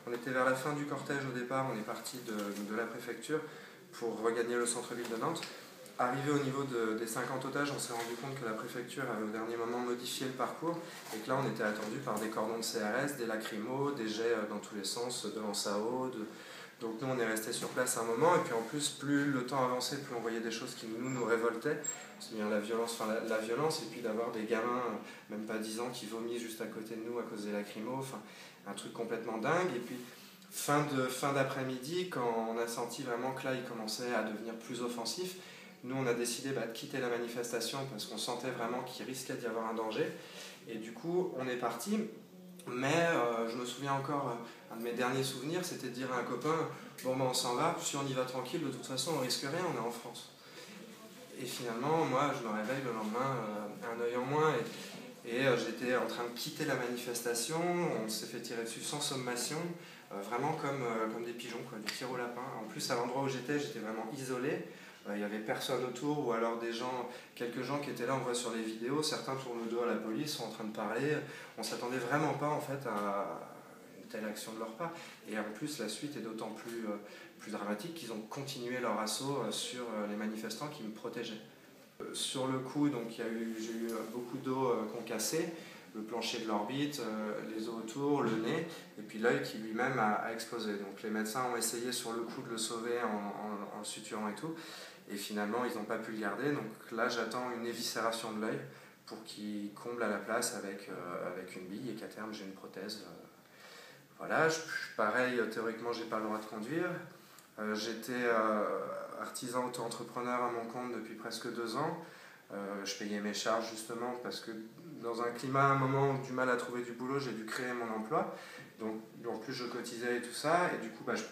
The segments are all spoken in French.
on était vers la fin du cortège au départ, on est parti de la préfecture pour regagner le centre-ville de Nantes. Arrivé au niveau des 50 otages, on s'est rendu compte que la préfecture avait au dernier moment modifié le parcours et que là on était attendu par des cordons de CRS, des lacrymos, des jets dans tous les sens, de lance à eau. Donc nous on est resté sur place un moment et puis en plus plus le temps avançait, plus on voyait des choses qui nous révoltaient. C'est-à-dire la violence et puis d'avoir des gamins, même pas 10 ans, qui vomissent juste à côté de nous à cause des lacrymos, enfin un truc complètement dingue. Et puis fin d'après-midi, quand on a senti vraiment que là il commençait à devenir plus offensif, nous on a décidé de quitter la manifestation parce qu'on sentait vraiment qu'il risquait d'y avoir un danger. Et du coup on est parti. Mais je me souviens encore, un de mes derniers souvenirs, c'était de dire à un copain, bon ben on s'en va, si on y va tranquille, de toute façon on risque rien, on est en France. Et finalement, moi je me réveille le lendemain, un œil en moins, et j'étais en train de quitter la manifestation, on s'est fait tirer dessus sans sommation, vraiment comme des pigeons, quoi, du tir au lapin. En plus à l'endroit où j'étais vraiment isolé. Il n'y avait personne autour, ou alors quelques gens qui étaient là, on voit sur les vidéos, certains tournent le dos à la police, sont en train de parler. On ne s'attendait vraiment pas en fait à une telle action de leur part. Et en plus, la suite est d'autant plus dramatique qu'ils ont continué leur assaut sur les manifestants qui me protégeaient. Sur le coup, j'ai eu beaucoup d'os concassés, le plancher de l'orbite, les os autour, le nez, et puis l'œil qui lui-même a explosé. Donc les médecins ont essayé sur le coup de le sauver en le suturant et tout. Et finalement, ils n'ont pas pu le garder. Donc là, j'attends une éviscération de l'œil pour qu'il comble à la place avec une bille et qu'à terme, j'ai une prothèse. Voilà, pareil, théoriquement, j'ai pas le droit de conduire. J'étais artisan auto-entrepreneur à mon compte depuis presque 2 ans. Je payais mes charges justement parce que dans un climat, à un moment, du mal à trouver du boulot, j'ai dû créer mon emploi. Donc en plus, je cotisais et tout ça. Et du coup, je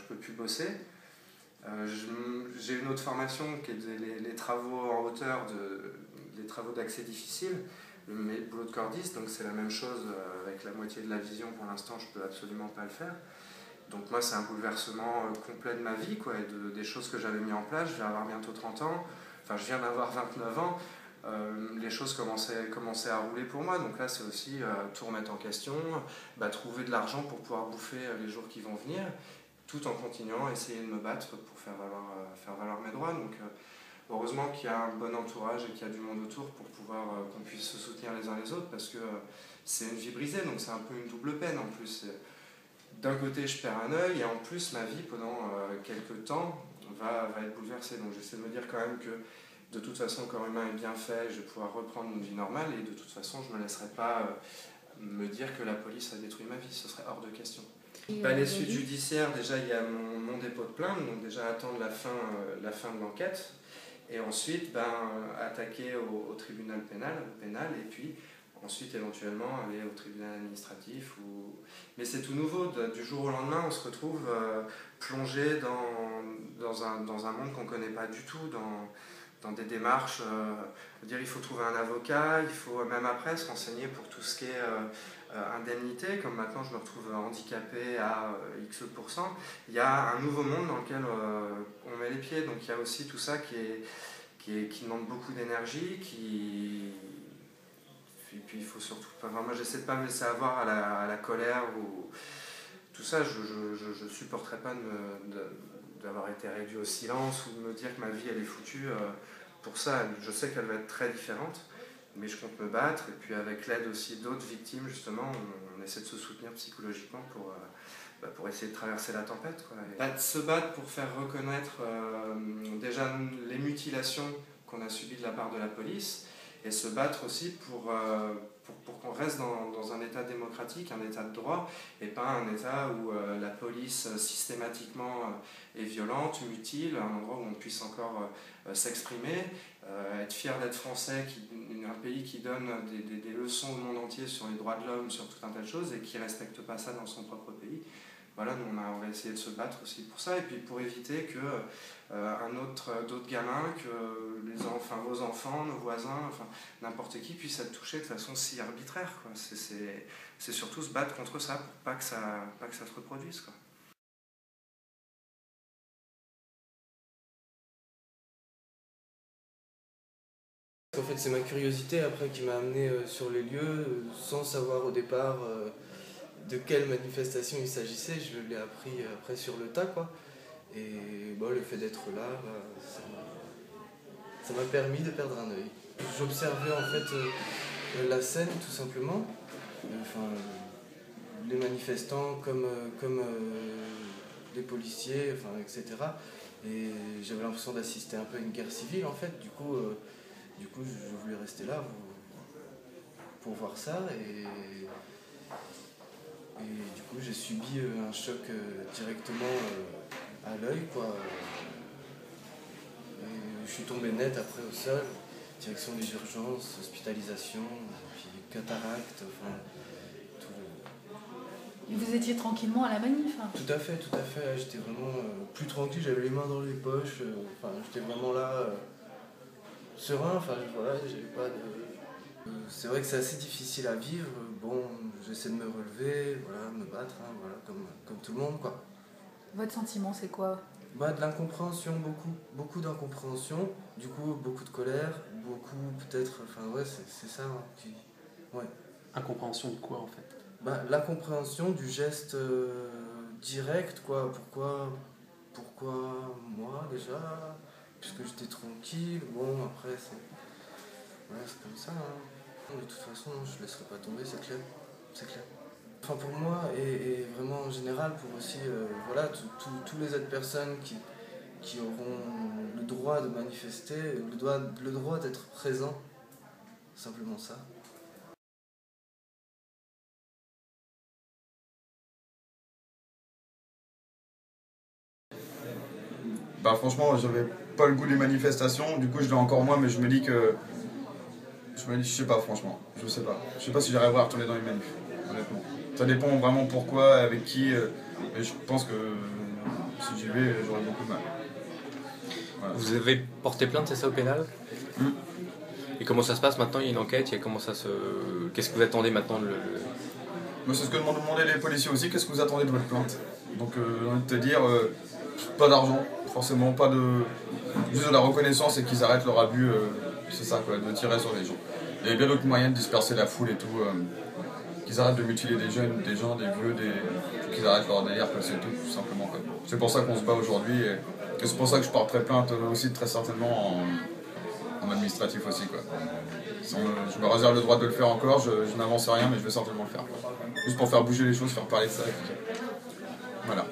peux plus bosser. J'ai une autre formation qui est les travaux en hauteur, les travaux d'accès difficile, le boulot de cordiste, donc c'est la même chose avec la moitié de la vision. Pour l'instant, je ne peux absolument pas le faire. Donc moi, c'est un bouleversement complet de ma vie, quoi, et des choses que j'avais mis en place. Je vais avoir bientôt 30 ans, enfin je viens d'avoir 29 ans. Les choses commençaient à rouler pour moi, donc là c'est aussi tout remettre en question, trouver de l'argent pour pouvoir bouffer les jours qui vont venir, tout en continuant à essayer de me battre pour faire valoir mes droits. Donc heureusement qu'il y a un bon entourage et qu'il y a du monde autour pour pouvoir qu'on puisse se soutenir les uns les autres, parce que c'est une vie brisée, donc c'est un peu une double peine en plus. D'un côté je perds un œil et en plus ma vie pendant quelques temps va être bouleversée. Donc j'essaie de me dire quand même que de toute façon le corps humain est bien fait, je vais pouvoir reprendre une vie normale et de toute façon je ne me laisserai pas me dire que la police a détruit ma vie, ce serait hors de question. Les suites judiciaires, déjà il y a mon dépôt de plainte, donc déjà attendre la fin de l'enquête et ensuite attaquer au tribunal pénal et puis ensuite éventuellement aller au tribunal administratif. Mais c'est tout nouveau, du jour au lendemain on se retrouve plongé dans un monde qu'on ne connaît pas du tout, dans des démarches, il faut trouver un avocat, il faut même après se renseigner pour tout ce qui est indemnité, comme maintenant je me retrouve handicapé à X%. Il y a un nouveau monde dans lequel on met les pieds, donc il y a aussi tout ça qui demande beaucoup d'énergie, et puis il faut surtout pas. Enfin, moi j'essaie de pas me laisser avoir à la colère ou tout ça. Je supporterais pas d'avoir été réduit au silence ou de me dire que ma vie elle est foutue pour ça. Je sais qu'elle va être très différente, mais je compte me battre et puis avec l'aide aussi d'autres victimes justement, on essaie de se soutenir psychologiquement pour essayer de traverser la tempête, quoi. De se battre pour faire reconnaître déjà les mutilations qu'on a subies de la part de la police, et se battre aussi pour qu'on reste dans un état démocratique, un état de droit, et pas un état où la police systématiquement est violente, mutile, un endroit où on puisse encore s'exprimer, être fier d'être français, un pays qui donne des leçons au monde entier sur les droits de l'homme, sur tout un tas de choses, et qui ne respecte pas ça dans son propre pays. Voilà, nous on va essayer de se battre aussi pour ça, et puis pour éviter que d'autres gamins, que vos enfants, nos voisins, n'importe qui puisse être touché de façon si arbitraire, quoi. C'est surtout se battre contre ça pour pas que ça se reproduise, quoi. En fait, c'est ma curiosité après qui m'a amené sur les lieux, sans savoir au départ de quelle manifestation il s'agissait, je l'ai appris après sur le tas, quoi. Et bon, le fait d'être là, ça m'a permis de perdre un œil. J'observais en fait la scène tout simplement, enfin, les manifestants comme les policiers, enfin, etc. Et j'avais l'impression d'assister un peu à une guerre civile en fait. Du coup, je voulais rester là pour voir ça. Et du coup, j'ai subi un choc directement à l'œil, quoi. Et je suis tombé net après au sol, direction des urgences, hospitalisation, puis cataracte, enfin, tout. Et vous étiez tranquillement à la manif, hein? Tout à fait, j'étais vraiment plus tranquille, j'avais les mains dans les poches, enfin, j'étais vraiment là, serein, enfin voilà, j'avais pas de... c'est vrai que c'est assez difficile à vivre, bon, j'essaie de me relever, voilà, me battre, hein, voilà, comme tout le monde, quoi. Votre sentiment, c'est quoi? Bah, de l'incompréhension, beaucoup d'incompréhension, du coup beaucoup de colère, beaucoup peut-être, enfin ouais, c'est ça, hein, ouais. Incompréhension de quoi en fait? Bah, l'incompréhension du geste direct, quoi. Pourquoi moi déjà? Puisque j'étais tranquille, bon après c'est comme ça, hein. De toute façon, je laisserai pas tomber, c'est clair. Enfin pour moi et vraiment en général pour aussi voilà tous les autres personnes qui auront le droit de manifester, le droit d'être présent, simplement ça. Bah franchement, j'avais pas le goût des manifestations, du coup je l'ai encore moins, mais je me dis, je sais pas franchement, je sais pas si j'arriverai à retourner dans les manifs, honnêtement. Ça dépend vraiment pourquoi, avec qui, mais je pense que si j'y vais, j'aurai beaucoup de mal. Voilà. Vous avez porté plainte, c'est ça, au pénal? Et comment ça se passe maintenant? Il y a une enquête, qu'est-ce que vous attendez maintenant Moi, c'est ce que m'ont demandé les policiers aussi, qu'est-ce que vous attendez de votre plainte? Donc j'ai envie de te dire, pas d'argent, forcément, pas de... juste de la reconnaissance et qu'ils arrêtent leur abus, c'est ça quoi, de tirer sur les gens. Il y a bien d'autres moyens de disperser la foule et tout, qu'ils arrêtent de mutiler des jeunes, des gens, des vieux, qu'ils arrêtent leur délire, c'est tout simplement quoi. C'est pour ça qu'on se bat aujourd'hui et c'est pour ça que je porterai plainte aussi très certainement en administratif aussi quoi. Je me réserve le droit de le faire encore, je n'avance rien mais je vais certainement le faire quoi. Juste pour faire bouger les choses, faire parler de ça. Voilà.